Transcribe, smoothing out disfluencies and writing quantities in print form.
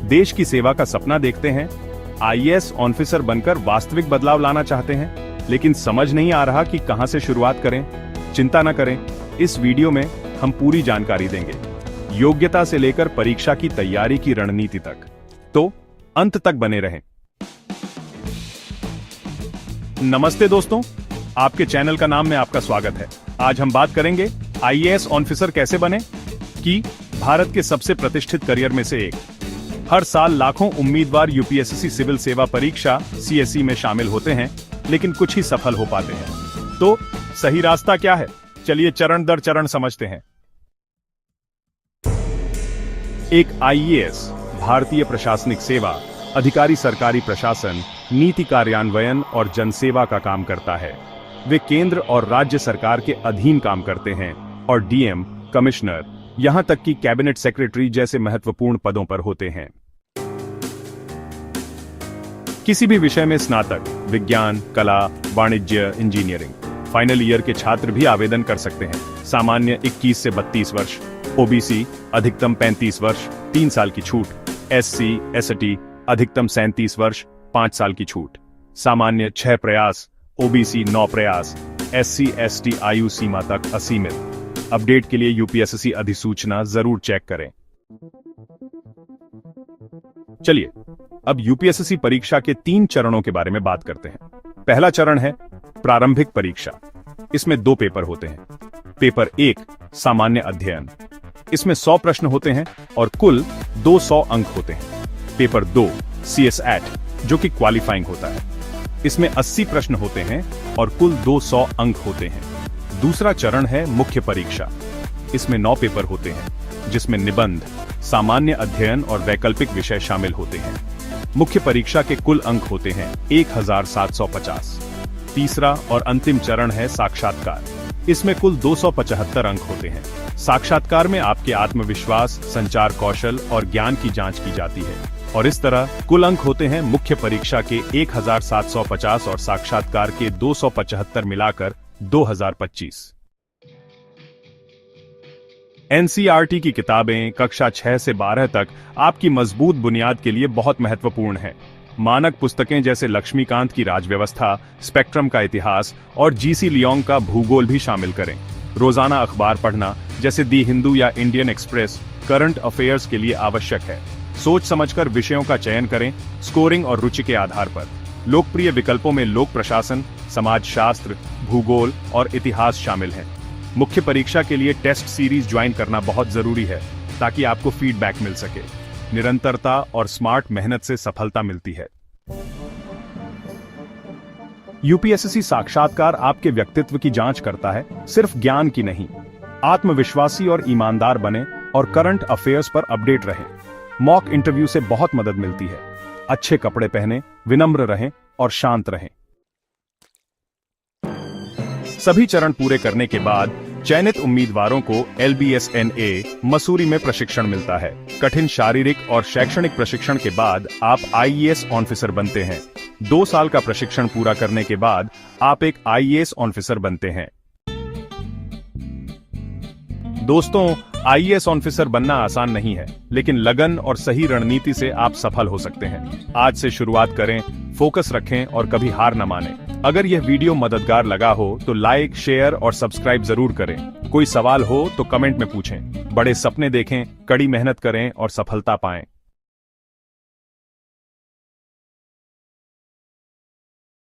देश की सेवा का सपना देखते हैं, आईएएस ऑफिसर बनकर वास्तविक बदलाव लाना चाहते हैं, लेकिन समझ नहीं आ रहा कि कहां से शुरुआत करें। चिंता न करें, इस वीडियो में हम पूरी जानकारी देंगे, योग्यता से लेकर परीक्षा की तैयारी की रणनीति तक। तो अंत तक बने रहें। नमस्ते दोस्तों, आपके चैनल का नाम में आपका स्वागत है। आज हम बात करेंगे आईएएस ऑफिसर कैसे बने कि भारत के सबसे प्रतिष्ठित करियर में से एक। हर साल लाखों उम्मीदवार यूपीएससी सिविल सेवा परीक्षा सीएसई में शामिल होते हैं, लेकिन कुछ ही सफल हो पाते हैं। तो सही रास्ता क्या है, चलिए चरण दर चरण समझते हैं। एक आईएएस भारतीय प्रशासनिक सेवा अधिकारी सरकारी प्रशासन, नीति कार्यान्वयन और जनसेवा का काम करता है। वे केंद्र और राज्य सरकार के अधीन काम करते हैं और डीएम, कमिश्नर, यहां तक कि कैबिनेट सेक्रेटरी जैसे महत्वपूर्ण पदों पर होते हैं। किसी भी विषय में स्नातक, विज्ञान, कला, वाणिज्य, इंजीनियरिंग, फाइनल ईयर के छात्र भी आवेदन कर सकते हैं। सामान्य 21 से 32 वर्ष, ओबीसी अधिकतम 35 वर्ष, 3 साल की छूट, एससी, एसटी अधिकतम 37 वर्ष, 5 साल की छूट, सामान्य 6 प्रयास, ओबीसी 9 प्रयास, एससी एसटी आयु सीमा तक असीमित। अपडेट के लिए यूपीएससी अधिसूचना जरूर चेक करें। चलिए अब यूपीएससी परीक्षा के 3 चरणों के बारे में बात करते हैं। पहला चरण है प्रारंभिक परीक्षा। इसमें 2 पेपर होते हैं। पेपर 1 सामान्य अध्ययन, इसमें 100 प्रश्न होते हैं और कुल 200 अंक होते हैं। पेपर 2 सीएसएट, जो कि क्वालिफाइंग होता है, इसमें 80 प्रश्न होते हैं और कुल 200 अंक होते हैं। दूसरा चरण है मुख्य परीक्षा। इसमें 9 पेपर होते हैं, जिसमें निबंध, सामान्य अध्ययन और वैकल्पिक विषय शामिल होते हैं। मुख्य परीक्षा के कुल अंक होते हैं 1750। तीसरा और अंतिम चरण है साक्षात्कार। इसमें कुल 275 अंक होते हैं। साक्षात्कार में आपके आत्मविश्वास, संचार कौशल और ज्ञान की जांच की जाती है और इस तरह कुल अंक होते हैं मुख्य परीक्षा के 1750 और साक्षात्कार के 275 मिलाकर 2025। एनसीईआरटी की किताबें कक्षा 6 से 12 तक आपकी मजबूत बुनियाद के लिए बहुत महत्वपूर्ण हैं। मानक पुस्तकें जैसे लक्ष्मीकांत की राजव्यवस्था, स्पेक्ट्रम का इतिहास और जीसी लियोंग का भूगोल भी शामिल करें। रोजाना अखबार पढ़ना जैसे दी हिंदू या इंडियन एक्सप्रेस करंट अफेयर्स के लिए आवश्यक है। सोच समझकर विषयों का चयन करें, स्कोरिंग और रुचि के आधार पर। लोकप्रिय विकल्पों में लोक प्रशासन, समाजशास्त्र, भूगोल और इतिहास शामिल हैं। मुख्य परीक्षा के लिए टेस्ट सीरीज ज्वाइन करना बहुत जरूरी है ताकि आपको फीडबैक मिल सके। निरंतरता और स्मार्ट मेहनत से सफलता मिलती है। यूपीएससी साक्षात्कार आपके व्यक्तित्व की जांच करता है, सिर्फ ज्ञान की नहीं। आत्मविश्वासी और ईमानदार बने और करंट अफेयर्स पर अपडेट रहें। मॉक इंटरव्यू से बहुत मदद मिलती है। अच्छे कपड़े पहने, विनम्र रहें और शांत रहें। सभी चरण पूरे करने के बाद चयनित उम्मीदवारों को LBSNA मसूरी में प्रशिक्षण मिलता है। कठिन शारीरिक और शैक्षणिक प्रशिक्षण के बाद आप आईएएस ऑफिसर बनते हैं। 2 साल का प्रशिक्षण पूरा करने के बाद आप एक आईएएस ऑफिसर बनते हैं। दोस्तों, आईएएस ऑफिसर बनना आसान नहीं है, लेकिन लगन और सही रणनीति से आप सफल हो सकते हैं। आज से शुरुआत करें, फोकस रखें और कभी हार न मानें। अगर यह वीडियो मददगार लगा हो तो लाइक, शेयर और सब्सक्राइब जरूर करें। कोई सवाल हो तो कमेंट में पूछें। बड़े सपने देखें, कड़ी मेहनत करें और सफलता पाएं।